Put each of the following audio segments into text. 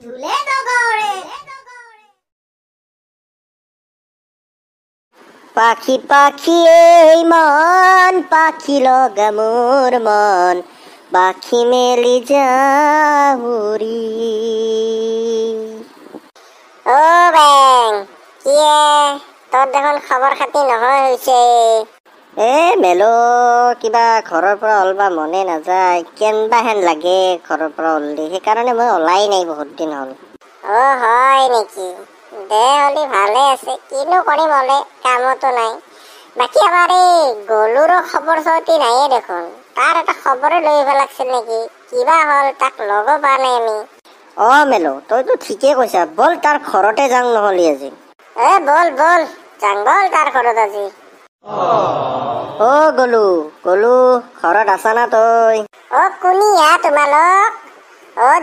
ঝুলে দগৰে পাখি পাখি এই মন পাখি লগা মোৰ মন পাখি মেলি যাউৰি ও বেং কিয়ে তোৰ দেখোন খবৰ খাতি নহয় হৈছে মেলো কিবা ঘৰৰ পৰা ওলবা মনে নাযায় কেনবা হেন লাগে ঘৰৰ পৰা ওললি সেইকাৰণে মই ওলাই নাই বহুত দিন হ'ল হয় নেকি দে হলি ভালে আছে কিনো কৰিম ওলে কামতো নাই বাকী আমাৰ এই গলুৰো খবৰ চতি নাইয়ে দেখোন তাৰ এটা খবৰে লৈ আহিব লাগছিল নেকি কিবা হ'ল তাক লগ পোৱা নাই আমি মেলো তইতো ঠিকে কৈছা বল তাৰ ঘৰতে যাং নহলি আজি বল বল যাং বল তাৰ ঘৰত আজি গলু গলু ঘৰত আছা না তই কোনিয়া তোমালোক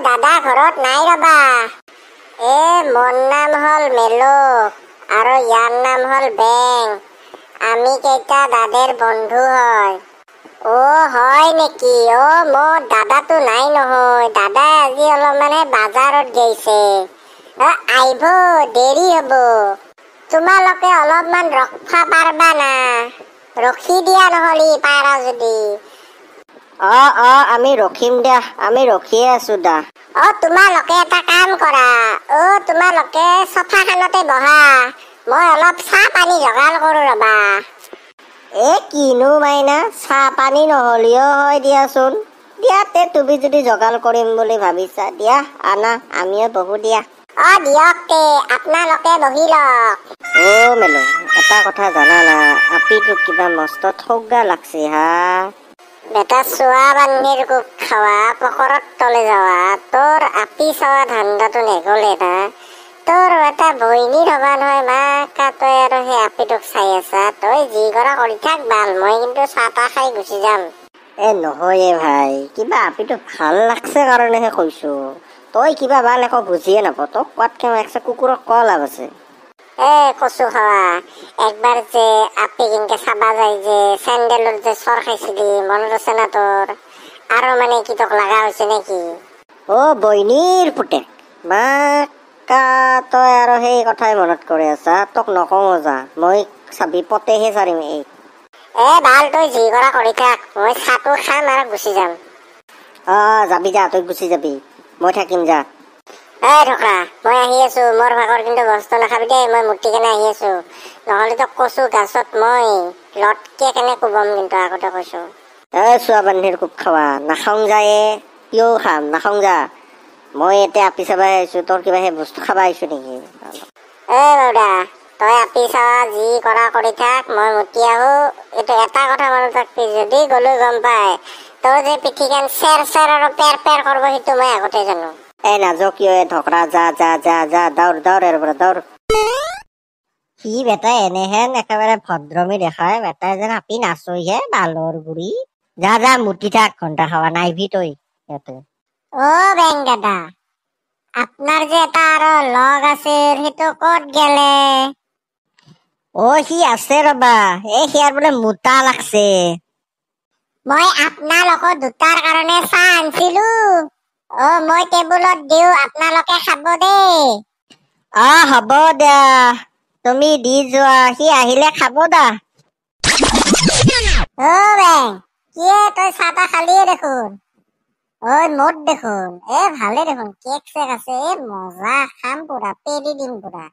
দাদা ঘৰত নাই ৰবা মোৰ নাম হল মেলো আৰু ইয়াৰ নাম হল বেং আমি কেইটা দাদাৰ বন্ধু হয় হয় নেকি মোৰ দাদাটো নাই নহয় দাদা আজি অলপমানে বাজাৰত গৈছে আহিব দেৰি হব তোমালোকে অলপমান ৰখবা পাৰবা না ৰখি দিয়া নহলি পাৰা যদি আমি ৰখিম দিয়া আমি ৰখিয়ে আছো দা তোমালোকে এটা কাম কৰা তোমালোকে চফাখানতে বহা মই অলপ চাহ পানী যোগাৰ কৰো ৰবা কিনো মাইনা চাহ পানী নহলিও হয় দিয়াচোন দিয়াতে তুমি যদি যোগাৰ কৰিম বুলি ভাবিছা দিয়া আনা আমিও বহু দিয়া দিয়ক তে আপোনালোকে বহি লওক মেলো এটা কথা জানা না আপিটোক কিবা মস্ত ঠগা লাগছে হা বেটা চোৱা বান্ধিৰ কোপ খাৱা পকৰত তলে যাৱা তোৰ আপি চোৱা ধান্দাটো নেগলে না তোৰ এটা বইনীৰ হবা নহয় মাকা তই আৰু সেই আপিটোক চাই আছা তই যি কৰা কৰি থাক ভাল মই কিন্তু চাহ তাহ খাই গুচি যাম নহয় ভাই কিবা আপিটো ভাল লাগছে কাৰণেহে কৈছো তই কিবা ভাল একো বুজিয়ে নাপাৱ তোক কোৱাতকে একছে কুকুৰক ক লাভ আছে কচু খাৱা একবাৰ যে আপি কিনকে চাবা যায় যে চেণ্ডেলৰ যে চৰ খাইছিলি মনত আছে না তোৰ আৰু মানে কি তোক লগা হৈছে নেকি বইনীৰ পুতেক মাকা তই আৰু সেই কথাই মনত কৰি আছা তোক নকওঁ যা মই চাবি পতেহে চাৰিম ভাল তই যি কৰা কৰি থাক মই চাহটো খাম আৰু গুচি যাম যাবি যা তই গুচি যাবি মই থাকিম যা ঢোকৰা মই আহি আছো মোৰ ভাগৰ কিন্তু বস্তু নাখাবি দেই মই মূৰ্তি কেনে আহি আছো নহলে তো কচু গাছত মই লটকে কেনে কোবম কিন্তু আগতে কৈছো চোৱা বান্ধিৰ কোপ খাৱা নাখাওঁ যায় কিয় খাম নাখাওঁ যা মই এতিয়া আপি চাবা আহিছো তোৰ কিবা সেই বস্তু খাবা আহিছো নেকি বাউদা তই আপি চাৱা যি কৰা কৰি থাক মই মূৰ্তি আহো এইটো এটা কথা মনত ৰাখবি যদি গলো গম পাই তোৰ যে পিঠিখন চেৰ চেৰ আৰু পেৰ পেৰ কৰিব সেইটো মই আগতে জানো নাজো কিয় ঢকৰা যা যা যা যা দৌৰ দৌৰ দৌৰ সি বেটা এনেহেন একেবাৰে ভদ্ৰমি দেখায় বেটাই যেন আপি নাচইহে বালৰ গুৰি যা যা মুতি থাক ঘন্টা খাৱা নাইভি তই ইয়াতে বেং দাদা আপোনাৰ যে এটা আৰু লগ আছিল সেইটো ক'ত গেলে সি আছে ৰবা সিয়াৰ বোলে মোটা লাগছে মই আপোনালোকৰ দুটাৰ কাৰণে চাহ আনছিলো মই টেবুলত দিও আপোনালোকে খাব দেই হ'ব দিয়া তুমি দি যোৱা সি আহিলে খাব দা বেং কিয়ে তই চাহ তাহ খালিয়ে দেখোন মোট দেখোন ভালে দেখোন কেক চেক আছে মজা খাম পুৰা পেৰি দিম পুৰা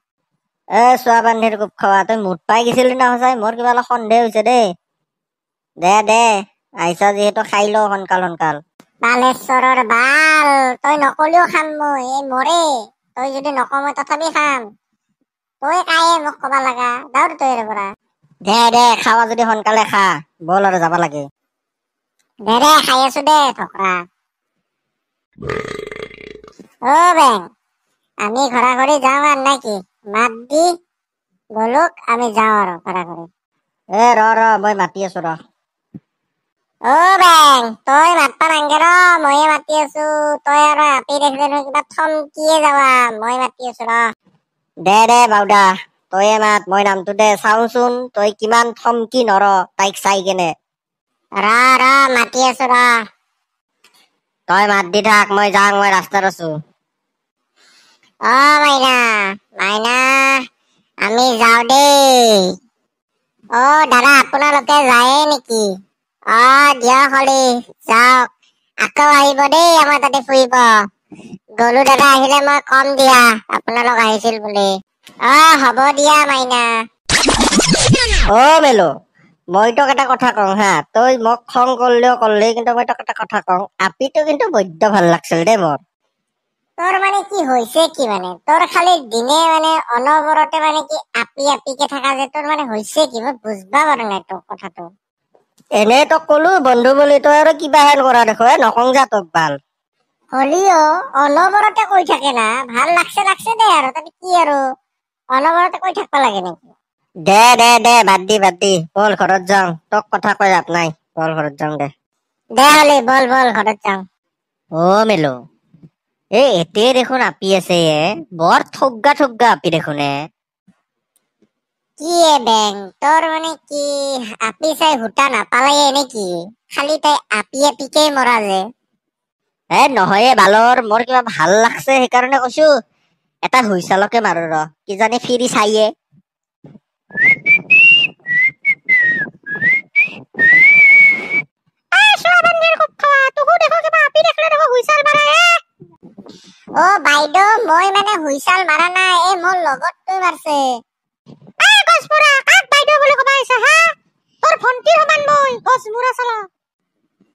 চোৱা বান্ধিৰ কোপ খাৱা তই মুঠ পাই গৈছিলি না সঁচাই মোৰ কিবা অলপ সন্দেহ হৈছে দেই দে আহিছা যিহেতু খাই ল সোনকাল বালেশ্বৰৰ বাল তই নকলেও খাম মই মৰে তই যদি নক মই তথাপি খাম তই কায়ে মোক কবা লাগা দৌৰ তই পৰা দে খাৱা যদি সোনকালে খা বল আৰু যাবা লাগে দে খাই আছো দে ঢকৰা বেং আমি ঘৰা ঘৰি যাওঁ আৰু নাকি মাত দি গলুক আমি যাওঁ আৰু ঘৰা ঘৰি ৰ মই মাতি আছো ৰ বেং তই মাতবা নাংগে ৰ ময়ে মাতি আছো তই আৰু আপি দেখিলে নহয় কিবা থমকিয়ে যাবা মই মাতি আছো ৰ দে বাউদা তয়ে মাত মই নামটো দে চাওচোন তই কিমান থমকি নৰ তাইক চাই কেনে ৰ মাতি আছো ৰ তই মাত দি থাক মই যাওঁ মই ৰাস্তাত আছো অ মাইনা মাইনা আমি যাওঁ দেই। অ দাদা আপোনালোকে যায়ে নেকি? অ দিয়ক হলি যাওক, আকৌ আহিব দেই আমাৰ তাতে ফুৰিব। গলু দাদা আহিলে মই কম দিয়া আপোনালোক আহিছিল বুলি। অ হ'ব দিয়া মাইনা। অ মেলো, মই তোক এটা কথা কওঁ হা, তই মোক খং করলেও করলি, কিন্তু মই তোক এটা কথা কওঁ, আপিটো কিন্তু বৈদ্য ভাল লাগছিল দেই মোৰ। তোর মানে কি হয়েছে কি, মানে তোর খালি দিনে মানে অনবরতে মানে কি আপি আপিকে থাকা যে, তোর মানে হয়েছে কি? মই বুঝবা পারা নাই তোর কথাটো। এনে তোক কলো বন্ধু বুলি, তই আৰু কিবা হেন কৰা দেখো, নকং যা তোক ভাল। হলিও অনবৰতে কই থাকে না, ভাল লাগছে লাগছে দে আৰু তাতে কি আৰু অনবরতে কই থাকবা লাগে নাকি? দে দে দে বাদ দি বল ঘৰত যাওঁ, তোক কথা কৈ লাভ নাই, বল ঘৰত যাওঁ দে। দে হলি বল বল ঘৰত যাওঁ। অ মেলো, এতে দেখোন আপি আছে, বৰ ঠগা আপি দেখোন। কি এ বেং, তোর মানে কি আপি চাই হুটা নাপালাই নেকি? খালি তাই আপি আপিকেই মৰা যে। নহয় বালৰ, মোৰ কিবা ভাল লাগছে সেইকাৰণে কৈছো, এটা হুইচালকে মাৰো ৰ, কিজানি ফিৰি চাইয়ে। অ বাইদেউ, মই মানে হুইচাল মাৰা নাই, এই মোৰ লগত তুই মাৰছে।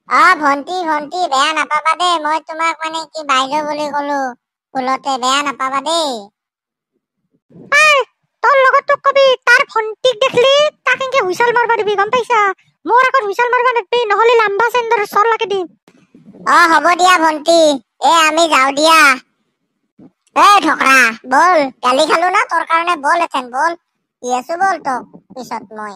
অ ভন্টি ভন্টি বেয়া নাপাবা দেই, মই তোমাক মানে কি বাইদেউ বুলি কলো ভুলতে, বেয়া নাপাবা দেই। তোর লগত তোক কবি, তার ভন্টিক দেখলি তাক এনকে হুইসাল মারবা দিবি, গম পাইছা? মোর আগত হুইসাল মারবা নেদবি, নহলে লাম্বা চেন্দৰ চৰ লাগে দিম। অ হ'ব দিয়া ভন্টি, আমি যাও দিয়া। ঠকৰা বল, গালি খালো না তোৰ কাৰণে, বল এথেন বল, দি আছো বল তোক পিছত মই।